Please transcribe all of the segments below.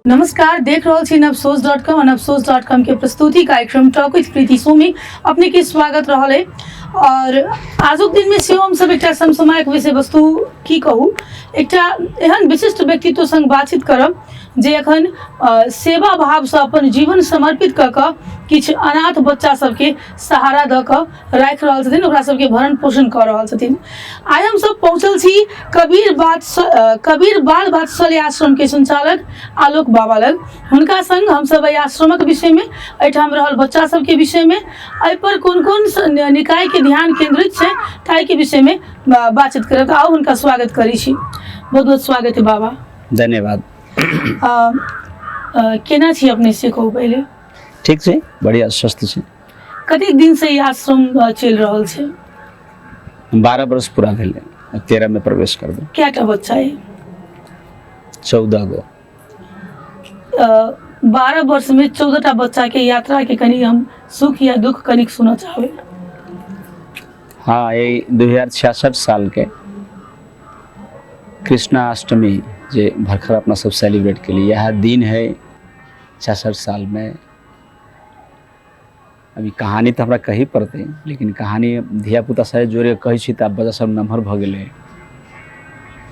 नमस्कार, देख रहल छी नवसोच.com और नवसोच.com के प्रस्तुति कार्यक्रम टॉक विथ प्रीति सोमी अपने के स्वागत रहल है। और आजुक दिन में सेहो हम सब एकटा समसामयिक विषय वस्तु की कहू एकटा एहन विशिष्ट व्यक्तित्व संग बातचीत करब जे एखन सेवा भाव से अपन जीवन समर्पित क क किछु अनाथ बच्चा सबके सहारा द क राखि रहल छथिन, ओकरा सबके भरण पोषण कर रहल छथिन। आइ हम सब पहुंचल छी कबीर बाल वात्सल्य आश्रम के संचालक आलोक बाबा लग। हुनका संग हम सब एहि आश्रमक विषय में, एहिठाम रहल बच्चा सब के विषय में, एहि पर कोन कोन निकाय के ध्यान केंद्रित छै ताहि के विषय में बातचीत करब। आओ हुनका स्वागत करै छी। बहुत बहुत स्वागत है बाबा। धन्यवाद। केना छी अपने से कहू पहले? ठीक छै, बढ़िया स्वस्थ छै। कतेक दिन से ई आश्रम चल रहल छै? 12 वर्ष पूरा भेलै, 13 में प्रवेश करबै। केटा बच्चा है? 14 गो। 12 वर्ष में 14टा बच्चा के यात्रा के कनी हम सुख या दुख कनिक सुनना चाहबे। हाँ, ये 2066 साल के कृष्णाष्टमी जे भरखर अपना सब सेलिब्रेट के लिए यह दिन है। 66 साल में अभी कहानी तो हमरा कही पड़ते, लेकिन कहानी धिया पुता से जोड़े कही छी त बच्चा सब नम्हर भ गेले,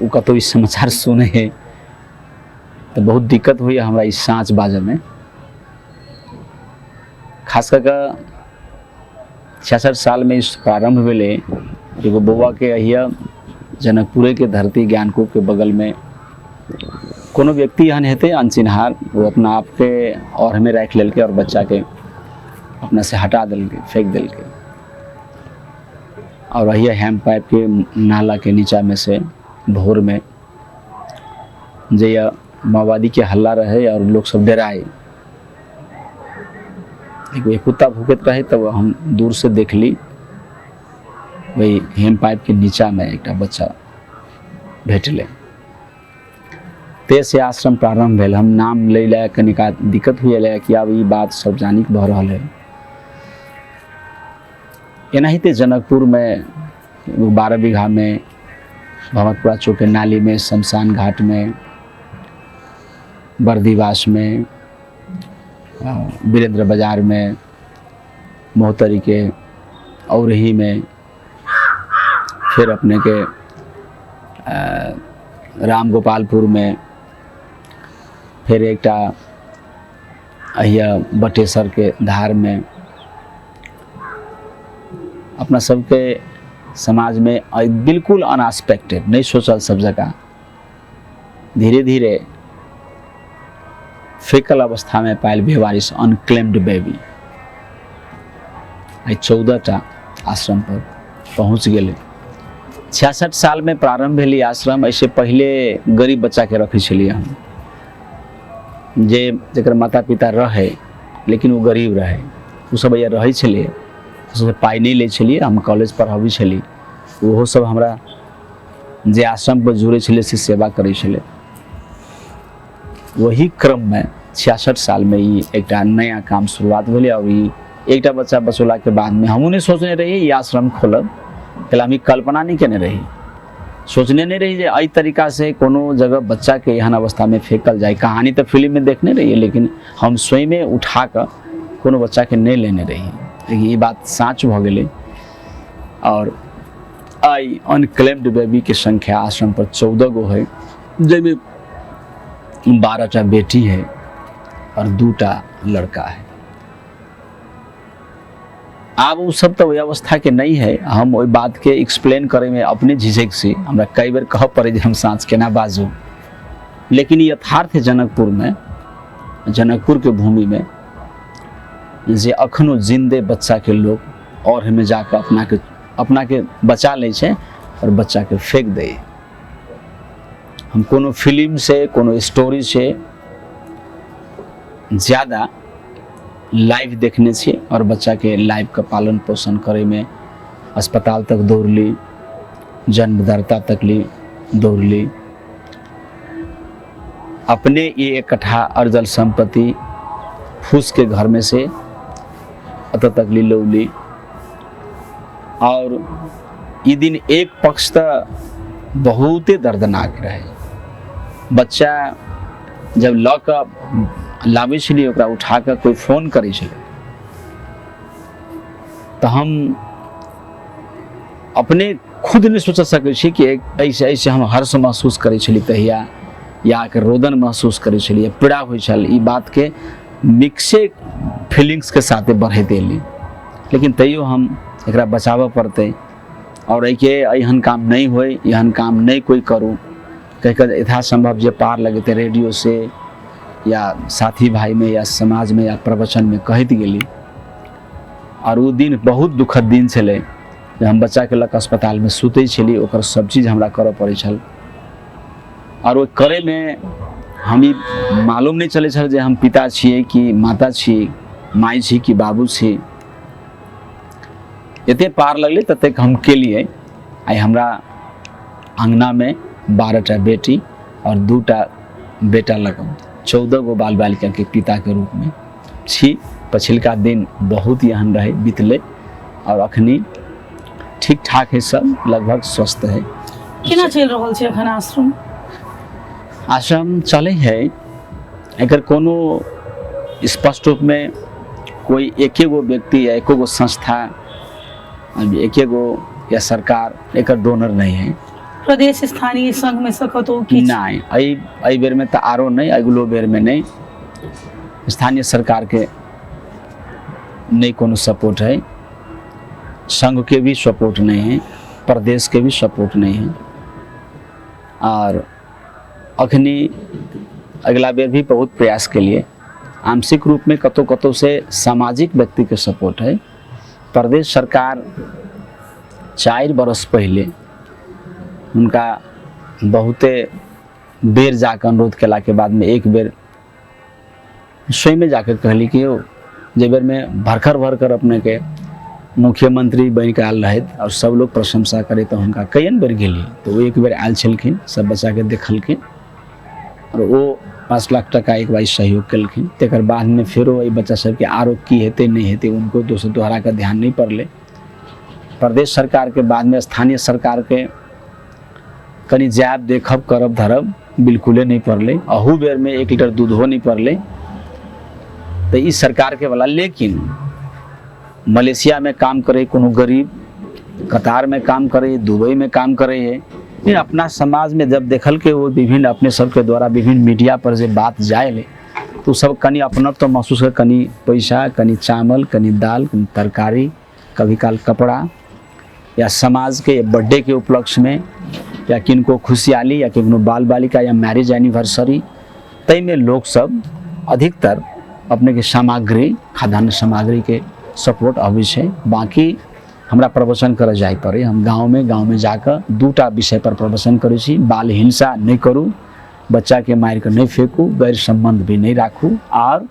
उ कतौ ई समाचार सुने है तो बहुत दिक्कत हुई हमरा इस साँच बाजे में। खास कर 66 साल में इस प्रारंभ भेले। एगो बउआ के अहिया जनकपुरे के धरती ज्ञानकूप के बगल में कोनो व्यक्ति एहन हेते अनचिन्हार, वो अपना आप के और हमें रख लेलके और बच्चा के अपना से हटा दिलके, फेंक दिलके। और अहिया हैंड पाइप के नाला के नीचा में से भोर में जे माओवादी के हल्ला रहे और लोग सब डराए। एक कुत्ता भूकत रहे तब हम दूर से देख ली, वही हैंड पाइप के नीचा में एक बच्चा भेटले। ते से आश्रम प्रारंभ भेल। हम नाम ले लाए कनिका दिक्कत हुई कि अब ये बात सब जानी भ रहा है। एनाहिते जनकपुर में 12 बीघा में, भवनपुरा चौक के नाली में, शमशान घाट में, बर्दीवास में, वीरेंद्र बाजार में, मोहतरी के औरही में, फिर अपने के राम गोपालपुर में, फिर एकटा अहिया बटेसर के धार में। अपना सबके समाज में बिल्कुल अनएक्सपेक्टेड, नहीं सोचल सब जगह, धीरे धीरे फेकल अवस्था में पायल बेवारिश अनक्लेम्ड बेबी 14टा आश्रम पर पहुँच गए। 66 साल में प्रारंभ भेली आश्रम। ऐसे पहले गरीब बच्चा के रखे छलिए हम, जे जकर माता पिता रहे लेकिन वो गरीब रहे, वो सब ये रहे छलिए, उससे पाई नहीं ले छलिए। हम कॉलेज पढ़ाबी छली, वो सब हमरा जे आश्रम पर जुड़े छले से सेवा करे छले। वही क्रम में 66 साल में ये एक नया काम शुरुआत भेले। और ये एक बच्चा बचोला के बाद में हमू नहीं सोचने रही ये आश्रम खोलब, पहले हम कल्पना नहीं करने रही, सोचने नहीं रही जे तरीका से कोनो जगह बच्चा के एहन अवस्था में फेंकल जाए। कहानी तो फिल्म में देखने रही, लेकिन हम स्वयं में उठा कर कोनो बच्चा के नहीं लेने रही। ये बात साँच भ गेलै। और आई अनक्लेम्ड बेबी के संख्या आश्रम पर 14 गो है, जिसमें 12टा बेटी है और 2टा लड़का है। अब वो सब तो व्यवस्था के नहीं है। हम वही बात के एक्सप्लेन करे में अपने झिझक से हमरा कई बार कह पड़े हम साँच केना बाजू, लेकिन यथार्थ है जनकपुर में, जनकपुर के भूमि में जे अखनो जिंदे बच्चा के लोग और हमें जाकर अपना के बचा ले छे और बच्चा के फेंक दे। हम कोनो फिल्म से, कोनो स्टोरी से ज़्यादा लाइव देखने छी और बच्चा के लाइव का पालन पोषण करे में अस्पताल तक दौड़ ली, जन्मदाता तक ली दौड़ ली। अपने ये इकट्ठा अर्जल संपत्ति फूस के घर में से अत तक ली लौली। और ये दिन एक पक्ष तो बहुत दर्दनाक रहे। बच्चा जब लऽ कऽ लाबै छलियै ओकरा उठा कऽ कोइ फोन करै छलै तऽ हम अपने खुद नहीं सोच सकै छी कि ऐसे ऐसे हम हर्ष महसूस करै छली तहिया या कि रोदन महसूस करै छली पीड़ा होइ छल। ई बात के मिक्से फीलिंग्स के साथे बढ़े देली, लेकिन तैयो हम एकरा बचाबऽ पड़तै और एके एहन काम नहीं होय, एहन काम नहीं कोई करूँ कहिकर यथासंभव जे पार लगते रेडियो से या साथी भाई में या समाज में या प्रवचन में कहत गेली। और वो दिन बहुत दुखद दिन छलै जब हम बच्चा के लक अस्पताल में सुते छली, ओकर सब चीज हमरा करऽ पड़ै छल और वो करे में हम ई मालूम नहीं चले छल जे हम पिता छियै कि माता छी, माई छी कि बाबू छी। एते पार लगले तते हम केलिए। आई हमरा अंगना में 12टा बेटी और 2टा बेटा लगन 14 गो बाल बालिका के पिता के रूप में छी। पछिलका दिन बहुत एहन रहे बीतले और अखनी ठीक ठाक है, सब लगभग स्वस्थ है। केना चल रहल छै अखन आश्रम? आश्रम चले है, अगर कोनो स्पष्ट रूप में कोई एके गो व्यक्ति या एको गो संस्था एके गो या सरकार एक डोनर नहीं है। प्रदेश स्थानीय संघ में सकतो कि नहीं, आई बेर में तो आरो नहीं, अगलो बेर में नहीं। स्थानीय सरकार के नहीं कोनो सपोर्ट है, संघ के भी सपोर्ट नहीं है, प्रदेश के भी सपोर्ट नहीं है। और अखनी अगला बेर भी बहुत प्रयास के लिए आंशिक रूप में कतो कतो से सामाजिक व्यक्ति के सपोर्ट है। प्रदेश सरकार 4 बरस पहले उनका बहुते बेर जाकर अनुरोध केला के बाद में एक बेर स्वयं में जाकर कहली कि जे बेर में भरकर अपने के मुख्यमंत्री बन के आयल रहे और सब लोग प्रशंसा करे तो उनका कईन बेर गेली। तो वो एक बेर आयल छलखिन, सब बच्चा के देखलखिन और वो 5 लाख टका एक बार सहयोग कलखिन। तकर बाद में फिर वही बच्चा सबके आरो की हेते नहीं हेते उनको दोहरा का ध्यान नहीं पड़ले। प्रदेश सरकार के बाद में स्थानीय सरकार के कनी जायब देखब करब धरब बिल्कुले नहीं पड़ले। अहू बेर में 1 लीटर दूध हो नहीं पड़ले। तो इस सरकार के वाला, लेकिन मलेशिया में काम करे कोनो गरीब, कतार में काम करे, दुबई में काम करे है, लेकिन अपना समाज में जब देखल के वो विभिन्न अपने सबके द्वारा विभिन्न मीडिया पर जे बात जाए ले तो सब कनी अपना तो महसूस कर, कनी पैसा, कनी चावल, कनी दाल, कनी तरकारी, कभी काल कपड़ा या समाज के बर्थडे के उपलक्ष्य में या किनको खुशहाली या किनको बाल बालिका या मैरिज एनिवर्सरी, तई में लोग सब अधिकतर अपने के सामग्री, खाद्यान्न सामग्री के सपोर्ट अबै छै। बाकी हमरा प्रवचन करे जाय पड़े, हम गाँव में जाकर 2टा विषय पर प्रवचन करै छी। बाल हिंसा नहीं करूँ, बच्चा के मार कर नहीं फेंकू, गैर संबंध भी नहीं राखू और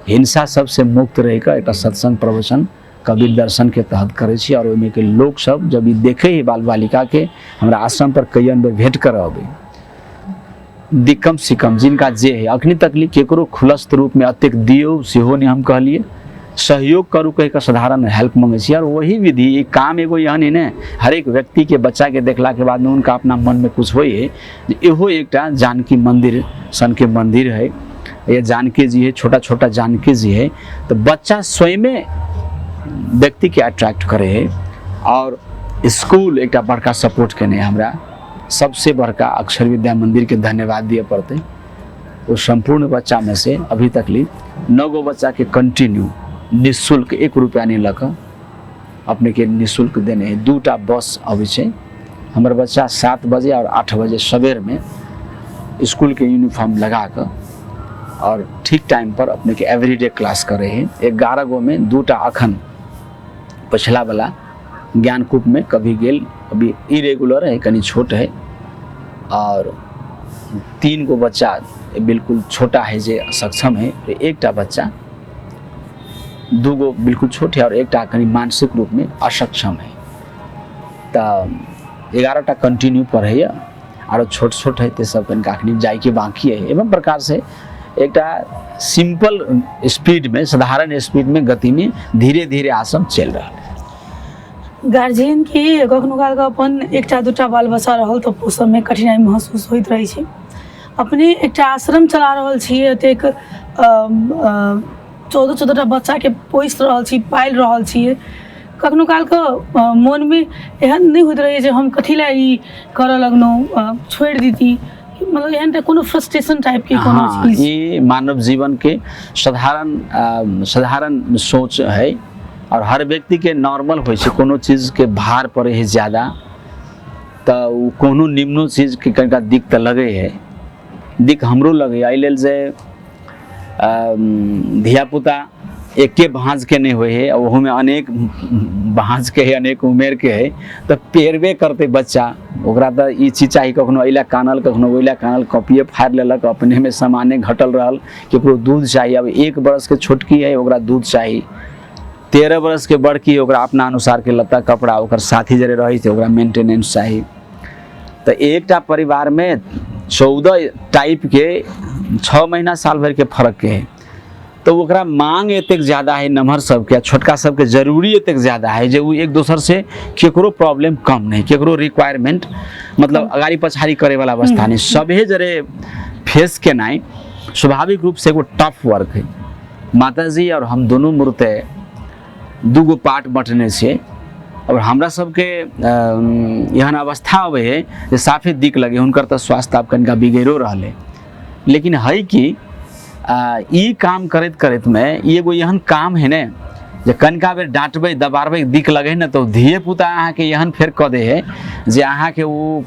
हिंसा सबसे मुक्त रहकर एक सत्संग प्रवचन कबीर दर्शन के तहत करे छी। और ओहिमे के लोग सब जब ई देखे ही बाल बालिका के हमरा आश्रम पर कईन बेर भेंट कर अबे, दिक्कम सिकम जिनका जे है अखनी तकली केकरो खुलस्त रूप में अत्यक दियो सेहो नहीं हम कहलिए, सहयोग करू कह के साधारण हेल्प मांगे छी। और वही विधि एक काम एगो यहाँ नहीं ने, हर एक व्यक्ति के बच्चा के देखला के बाद में उनका अपना मन में कुछ होई है एहो एकटा जानकी मंदिर सन के मंदिर है, ये जानकी जी है, छोटा छोटा जानकी जी है। तो बच्चा स्वयं में व्यक्ति के अट्रैक्ट करे है और स्कूल एक बड़का सपोर्ट केने हमरा सबसे बड़का अक्षर विद्या मंदिर के धन्यवाद दिए पड़ते। वो संपूर्ण बच्चा में से अभी तक 9 गो बच्चा के कंटिन्यू निःशुल्क 1 रुपया नहीं लक अपने के निःशुल्क देने है। 2टा बस अभी छै, हमर बच्चा 7 बजे और 8 बजे सवेर में स्कूल के यूनिफॉर्म लगा कर और ठीक टाइम पर अपने के एवरीडे क्लास करे है। 11 गो में 2टा अखन पछला वाला ज्ञानकूप में कभी गेल, अभी इरेगुलर है, कनी छोट है। और 3 गो बच्चा बिल्कुल छोटा है जे सक्षम है, 1टा बच्चा, 2 गो बिल्कुल छोटे और 1टा कनी मानसिक रूप में असक्षम है। तो 11टा कंटिन्यू पढ़े और छोट छोट है तो सब कनी जाए के बाकी है। एवं प्रकार से एकटा सिंपल स्पीड में, साधारण स्पीड में, गति में धीरे धीरे आश्रम चल रहा है। गार्जियन के कखनो काल अपन 1टा 2टा बाल बच्चा रहल तो पोषण में कठिनाई महसूस होइत रही छै अपने एक आश्रम चला रहल छियै, एतेक 14-14टा बच्चा के पोस रहल छी, पाल रहल छियै। कखनो काल के मन में एहन नहीं होइत रहे जे हम कथी ला ई करऽ लगनौ, छोड़ दीती, मतलब एहन कोनो फ्रस्ट्रेशन टाइप के कोनो हाँ, चीज। ये मानव जीवन के साधारण सोच है और हर व्यक्ति के नॉर्मल होइ छै। कोनो चीज के भार पड़े है ज्यादा तो कोनो निम्नो चीज के कनिका दिक तो लगे है, दिक हमरो लगे। एहि लेल जे धियापुता एके भाँज के नहीं हुए है, ओहो में अनेक भाँज के है, अनेक उमेर के है, तो पेरबे करते बच्चा। ओकरा तो ई चीज चाहिए, कखनो अइला कानल, कखनो ओइला कानल, कॉपिए फाड़ लेलक, अपने में सामाने घटल रहल। केकरो दूध चाहिए, अब 1 बरस के छोटकी है ओकरा दूध चाहिए, 13 बरस के बड़की ओकरा अपना अनुसार के लत्ता कपड़ा, ओकर साथी जरे रही थे ओकरा मेंटेनेंस चाहिए। तो एकटा परिवार में 14 टाइप के 6 महीना साल भर के फर्क के है, तो ओकरा मांग एतेक ज़्यादा है नमहर सबके, छोटका सबके जरूरी एतेक ज़्यादा है जे वो एक दोसर से केकरो प्रॉब्लम कम नहीं, केकरो रिक्वायरमेंट मतलब अगाड़ी पछाड़ी करे वाला अवस्था नहीं, सभे जरे फेस के नहीं। स्वाभाविक रूप से एगो टफ वर्क है। माता जी और हम दोनों मूर्ते 2 पार्ट बटने से, और हमरा सबके एहन अवस्था अबे है जे साफे दिक लगे हुनकर तो स्वास्थ्य आप कनिका बिगड़ो रहले। लेकिन है कि ई काम करत करत में एगो एहन काम है ने जे कनिका बेर डांटबे दबारबे दिक लगे न तो धिये पुता अहाँ के एहन फेर कऽ दे है जे अहाँ के वो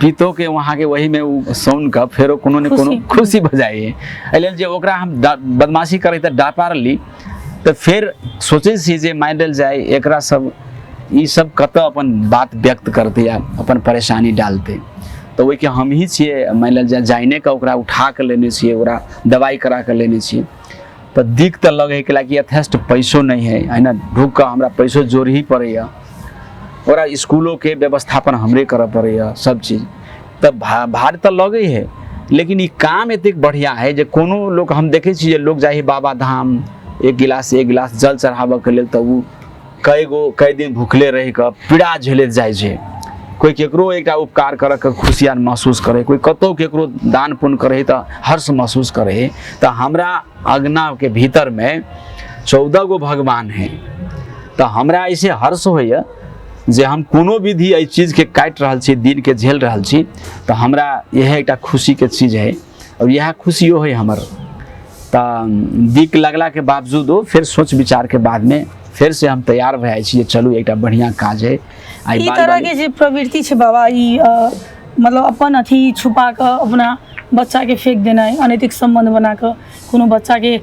पीतो के वहाँ के वही में वो सौन का फेरो कोनो ने कोनो खुशी बजाए। एहि लेल जे ओकरा हम बदमाशी करे तो डापा ली तो फिर सोचे छी जे माइडल जाए एकरा सब ई सब कत अपन बात व्यक्त करते या अपन परेशानी डालते। तो वही के हम ही छे माइडल जाइने का ओकरा उठा के लेने छे, ओकरा दवाई करा के लेने छे। तो दिक तो लगे कि लाइक यथेष्ट पैसो नहीं है ना, ढुक का हमरा पैसो जोड़ ही पड़े, ओकरा स्कूलों के व्यवस्थापन हमरे करे पड़े सब चीज। तब भार तो लगे है, लेकिन ये काम एतेक बढ़िया है जे कोनो लोग हम देखे छी लोग जाए बाबा धाम एक गिलास जल चढ़ाबे के लेल, तो वो कई दिन भूखले रह के पीड़ा झेलत जाए छे। कोई केकरो एक उपकार करे के खुशियान महसूस करे, कोई कतो केकरो दान पुण्य करे तो हर्ष महसूस करे। तो हमरा अगना के भीतर में 14 गो भगवान है, तो हमरा ऐसे हर्ष होइए जे हम कोनो विधि एहि चीज के काट रहल छी, दिन के झेल रहल छी, तो हमरा यह एक खुशी के चीज है और यह खुशियों है हमर। तो दिक लगला के बावजूदो फिर सोच विचार के बाद में फिर से हम तैयार भए छी, चलू एक बढ़िया काज है। ई तरह के जे प्रवृत्ति छे बाबा, ई मतलब अपन अथी छुपा के अपना बच्चा के फेंक देना, अनैतिक संबंध बना के कोनो बच्चा के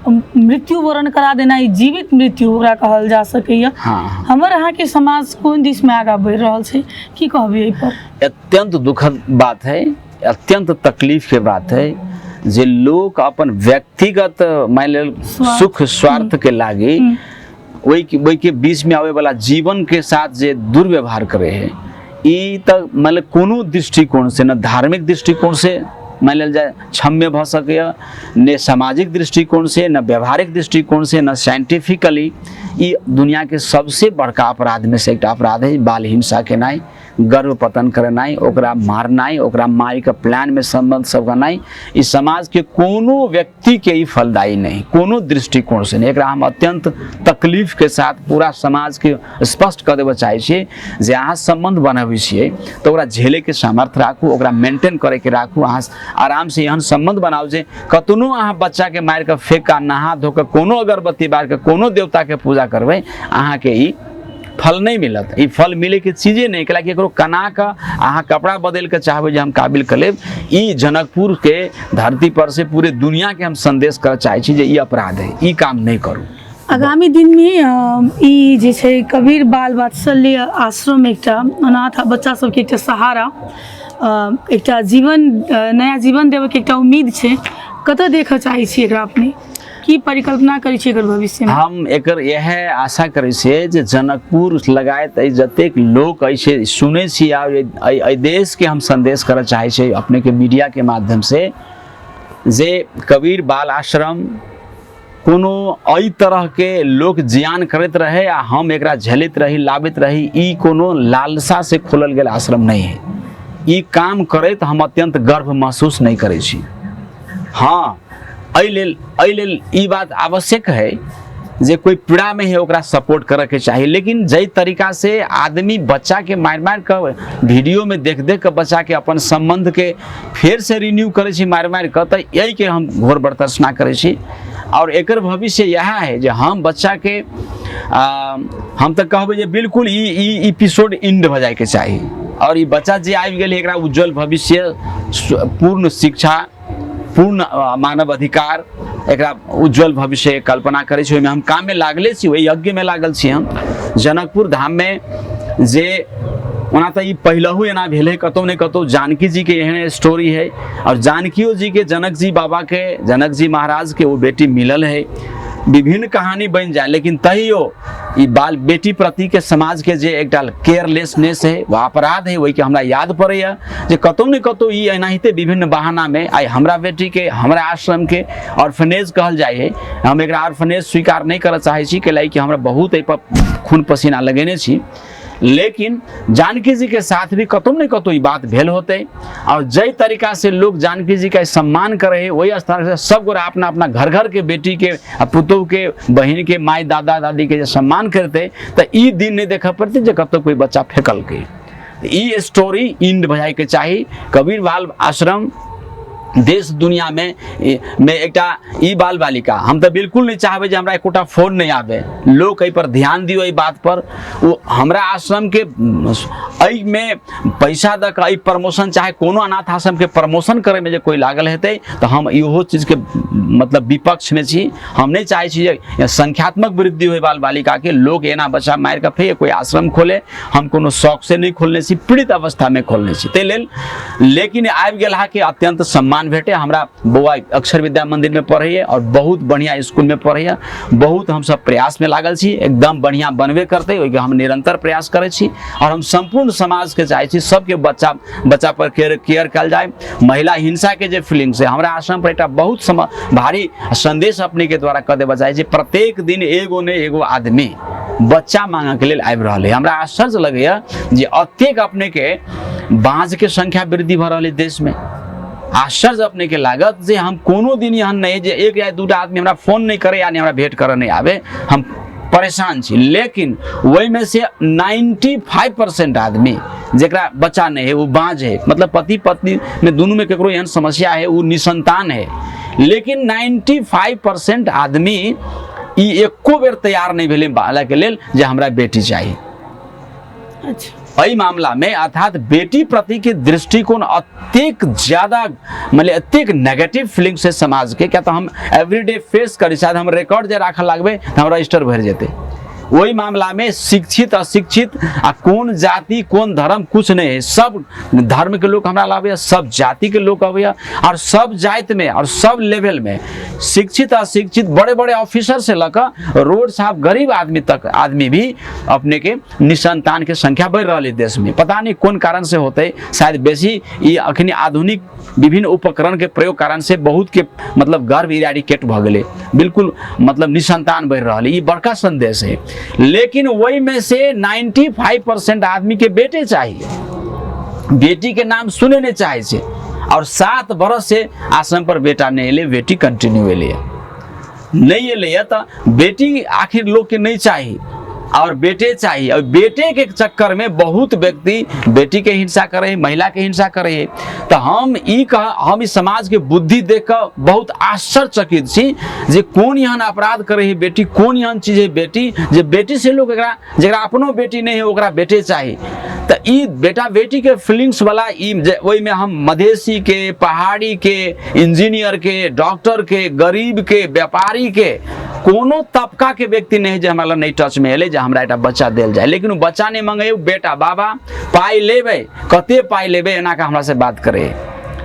मृत्यु वरण करा देना, जीवित मृत्यु ओकरा कहल जा सकैया। हाँ। हमर अहाँ के समाज कोन दिस में आगा बढ़ रहल छे, की कहबे एहि पर? अत्यंत दुखद बात है, अत्यंत तकलीफ के बात है जे लोग अपन व्यक्तिगत मान लेल सुख स्वार्थ के लागी वही के बीच में आवे वाला जीवन के साथ जे दुर्व्यवहार करे है, ई तक मतलब कोनो दृष्टिकोण से, न धार्मिक दृष्टिकोण से मान लेल जाए क्षम्य भ सके, न सामाजिक दृष्टिकोण से, न व्यवहारिक दृष्टिकोण से, न साइंटिफिकली। ई दुनिया के सबसे बड़का अपराध में से एक अपराध है बाल हिंसा के नाई, गर्भ पतन करनाई, ओकरा मारनाई, ओकरा मारी के प्लान में संबंध सब करनाई। इस समाज के कोनो व्यक्ति के ई फलदायी नहीं, कोनो दृष्टिकोण से नहीं। एकरा हम अत्यंत तकलीफ के साथ पूरा समाज के स्पष्ट कर देबे चाहे छी जे अहाँ संबंध बनाबै छियै तो ओकरा झेले के सामर्थ्य राखू, ओकरा मेंटेन करे के राखू, अहाँ आराम से एहन संबंध बनाओ जे कतनो अहाँ बच्चा के मार के फेंका, नहा धो के कोनो अगरबत्ती बार के कोनो देवता के पूजा करबै, अहाँ के ई फल नहीं मिलत। ई फल मिले के चीजें नहीं कला कि एकरो कना का अहाँ कपड़ा बदल के चाहबे जे हम काबिल कर लेब। ई जनकपुर के धरती पर से पूरे दुनिया के हम संदेश कर चाहे छी जे ई अपराध है, ई काम नहीं करू। आगामी दिन में ई जे छै कबीर बाल वात्सल्य आश्रम एकटा अनाथ बच्चा सबके एकटा सहारा, एकटा जीवन नया जीवन देवे के एकटा उम्मीद छै, कतऽ देखऽ चाहे छी एकरा अपने, की परिकल्पना करै छी एकर भविष्य में? हम एकर यह आशा करै छियै जे जनकपुर लगायत जतेक लोग ऐसे सुनै छी आ देश के हम संदेश करऽ चाहे छी अपने के मीडिया के माध्यम से, जे कबीर बाल आश्रम कोनो एहि तरह के लोग जियान करैत रहे आ हम एकरा झेलैत रही, लाबैत रही, ई कोनो लालसा से खोलल गेल आश्रम नहीं है। ई काम करैत हम अत्यंत गर्व महसूस नहीं करै छी। हाँ, एहि लेल ई बात आवश्यक है जे कोई पीड़ा में है ओकरा सपोर्ट करे के चाहिए, लेकिन जई तरीका से आदमी बच्चा के मार कर वीडियो में देख के बच्चा के अपन संबंध के फिर से रिन्यू करे छी मार कर, तो यही के हम घोर बर्दाश्त ना करे छी। और एकर भविष्य यह है जे हम बच्चा के हम तो कहबे जे बिल्कुल ई एपिसोड इंड भ जाए के चाहिए, और ई बच्चा जे आबि गेल एकरा उज्जवल भविष्य, पूर्ण शिक्षा, पूर्ण मानव अधिकार, एकरा उज्जवल भविष्य के कल्पना करे छी। ओहिमे हम काम में लागले छी, वही यज्ञ में लागल छी। हम जनकपुर धाम में जे ओना तो ई पहलहू एना भेल है, कतौ ने कतौ जानकी जी के एहन स्टोरी है, और जानकियो जी के जनक जी बाबा के, जनक जी महाराज के वो बेटी मिलल है, विभिन्न कहानी बन जाए, लेकिन तैयो ई बाल बेटी प्रति के समाज के जे एकटा केयरलेसनेस है, वह अपराध है, वही के हमरा याद पड़ैया जे कतौ ने कतौ ई एनाहिते विभिन्न बहाना में आई हमरा बेटी के, हमरा आश्रम के ऑर्फनेज कहल जाए है। हम एकरा ऑर्फनेज स्वीकार नहीं करऽ चाहे छी, कैलाकि कि हमरा बहुत एहि पर खून पसीना लगेने छी, लेकिन जानकी जी के साथ भी कतौ न कतौ ई बात भेल होते। और जय तरीका से लोग जानकी जी का सम्मान करे, वही स्थान से सब गोरा अपना अपना घर के बेटी के, पुतोह के, बहन के, माई दादा दादी के सम्मान करते, तो ई दिन नहीं देखा पड़ते जो कतौ कोई बच्चा फेंकल के। ई स्टोरी इंड भजाए के चाहिए। कबीर बाल आश्रम देश दुनिया में एकटा ई बाल बालिका, हम तो बिल्कुल नहीं चाहबे जे हमरा एकोटा फोन नहीं आवे, लोग एहि पर ध्यान दियो, एहि बात पर। वो हमरा आश्रम के एहि में पैसा द के प्रमोशन, चाहे कोनो अनाथ आश्रम के प्रमोशन करे में जे कोई लागल हेतै, तो हम इहो चीज के मतलब विपक्ष में छी। हम नहीं चाहे छी जे संख्यात्मक वृद्धि हो बाल बालिका के, लोग एना बच्चा मार के फेंके, कोई आश्रम खोले। हम कोनो शौक से नहीं खोलने छी, पीड़ित अवस्था में खोलने छी ते लेल। लेकिन आबि गेल हा के अत्यंत सम्मान भेटे। हमरा बौआ अक्षर विद्या मंदिर में पढ़े और बहुत बढ़िया स्कूल में पढ़े, बहुत हम सब प्रयास में लागल छी, एकदम बढ़िया बनबे करते, ओहि के हम निरंतर प्रयास करे छी। और हम संपूर्ण समाज के चाहे छी सबके बच्चा पर केयर कल जाए। महिला हिंसा के जे फीलिंग्स है, हमरा आश्रम पर एक बहुत भारी संदेश अपने के द्वारा कदे बचाए छी। प्रत्येक दिन एगो ने एगो आदमी बच्चा मांगे के लिए आबि रहा है। हमरा आश्चर्य लगेया जे अत्येक अपने के बाँझ के संख्या वृद्धि भ रहा है देश में। आश्चर्य अपने के लागत जे हम कोनो दिन यहाँ नहीं जे एक या दूटा आदमी हमरा फोन नहीं करे, यानी हमरा भेंट करे नहीं आवे, हम परेशान छी। लेकिन वही में से 95% आदमी जेकरा बच्चा नहीं है, वो बाँझ है, मतलब पति पत्नी में दोनों में केकरो एहन समस्या है, वो निसंतान है। लेकिन 95% आदमी ई एको बेर तैयार नहीं भेले बाला के लेल जे हमरा बेटी चाहिए। अच्छा, एहि मामला में अर्थात बेटी प्रति के दृष्टिकोण अत्येक ज्यादा, मतलब अत्येक नेगेटिव फीलिंग से समाज के। क्या तो हम एवरीडे फेस करी, शायद हम रिकॉर्ड जे राखल लागबे तो हम रजिस्टर भर जेते। वही मामला में शिक्षित अशिक्षित आ कौन जाति कौन धर्म कुछ नहीं है, सब धर्म के लोग हमरा लावे, सब जाति के लोग आवे, और सब जाति में और सब लेवल में शिक्षित अशिक्षित, बड़े बड़े ऑफिसर से लेकर रोड साहब गरीब आदमी तक आदमी भी अपने के निसंतान के संख्या बढ़ रहा है देश में। पता नहीं कौन कारण से होते, शायद बेसी ये अखनी आधुनिक विभिन्न उपकरण के प्रयोग कारण से बहुत के मतलब गर्भ इरेडिकेट भ गए, बिल्कुल मतलब निसंतान बढ़ रहा है। ये बड़का संदेश है। लेकिन वही में से 95% आदमी के बेटे चाहिए, बेटी के नाम सुने नहीं चाहे छे। और 7 बरस से आश्रम पर बेटा नहीं एले, बेटी कंटिन्यू एले नहीं एले, तो बेटी आखिर लोग के नहीं चाहिए और बेटे चाहिए। और बेटे के चक्कर में बहुत व्यक्ति बेटी के हिंसा करे, महिला के हिंसा करे। तो हम इस समाज के बुद्धि देख कर बहुत आश्चर्यचकित छी जे कौन यहाँ अपराध करे है बेटी, कौन यहाँ चीज है बेटी, जे बेटी से लोग जरा अपनो बेटी नहीं है ओकरा बेटे चाहिए। तो ई बेटा बेटी के फीलिंग्स वाला वही में हम मधेसी के, पहाड़ी के, इंजीनियर के, डॉक्टर के, गरीब के, व्यापारी के, कोनो तबका के व्यक्ति नहीं जे हमारा नहीं टच में एले जे हमरा एक बच्चा देल जाए। लेकिन बच्चा नहीं मंगे, बेटा बाबा पाई लेबे, कते पाई लेबे एना का हमरा से बात करे।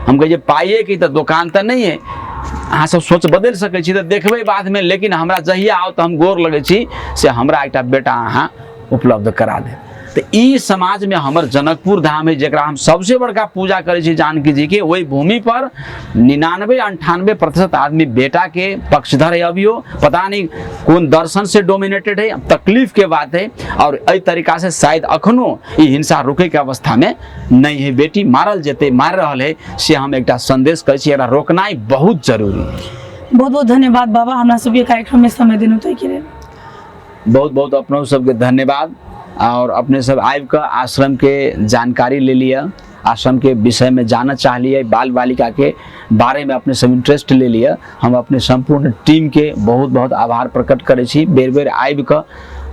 हम कहे पाइए की तो दुकान तो नहीं है, अहाँ सब सोच बदल सके छी तो देखबे बाद में। लेकिन हमरा जहिया आओ तो हम गोर लगे छी से हमरा एक बेटा अहाँ उपलब्ध करा दे। तो ई समाज में हमर जनकपुर धाम है जरा हम सबसे बड़का पूजा करे छी जानकी जी के, वही भूमि पर 99-98% आदमी बेटा के पक्षधर है। अभियो पता नहीं कौन दर्शन से डोमिनेटेड है, तकलीफ के बात है। और एहि तरीका से शायद अखनो ई हिंसा रुके के अवस्था में नहीं है। बेटी मारल जेते मार रहल है से हम एक संदेश करे छी, एकरा रोकनाइ बहुत जरूरी है। बहुत बहुत धन्यवाद बाबा हमरा सबके कार्यक्रम में समय देने के लिए। बहुत बहुत अपनों सबके धन्यवाद। और अपने सब आबि कऽ आश्रम के जानकारी ले लिया, आश्रम के विषय में जानना चाह लिया, बाल बालिका के बारे में अपने सब इंटरेस्ट ले लिया। हम अपने संपूर्ण टीम के बहुत बहुत आभार प्रकट करे छी। बेर बेर आबि कऽ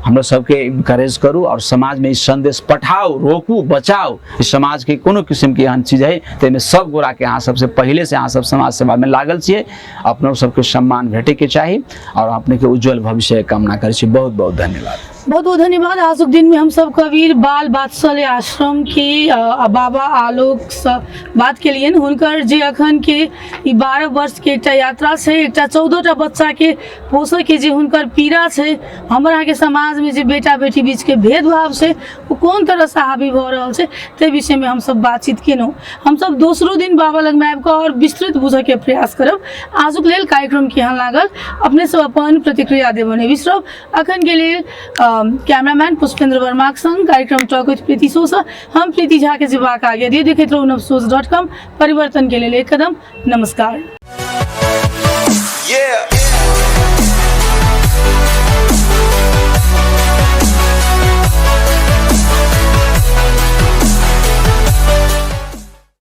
हमरा सबके इनकरेज करू और समाज में इस संदेश पठाओ, रोकू, बचाओ। इस समाज के कोनो किस्म की एहन चीज है ताहिमे सब गोरा के अहाँ सबसे पहले से अहाँ सब समाज सेवा में लागल छियै। अपनों सबके सम्मान भेटे के चाही और अपने के उज्जवल भविष्य के कामना करे छी। बहुत बहुत धन्यवाद। बहुत बहुत धन्यवाद। आजुक दिन में हम सब कबीर बाल वात्सल्य आश्रम के बाबा आलोक से बात के लिए हुनकर जे अखन के 12 वर्ष के एक यात्रा से एक 14टा बच्चा के पोषे के जे हुनकर पीड़ा है, हमरा के समाज में जे बेटा बेटी बीच के भेदभाव से वो कौन तरह से हावी भ रहा है ते विषय में हम सब बातचीत केलहुँ। हम सब दोसरो दिन बाबा लग में आबि कऽ और विस्तृत बुझे के प्रयास करब। आजुक लेल कार्यक्रम केहन लागल अपने सब अपन प्रतिक्रिया देबऽ नहि बिसरब। अखन के लेल कैमरामैन पुष्पेंद्र वर्मा के संग कार्यक्रम टॉक विथ प्रीति शो से हम प्रीति झा के जीवाक आगे दिए। देखैत रहू navsos.com, परिवर्तन के लिए एक कदम। नमस्कार।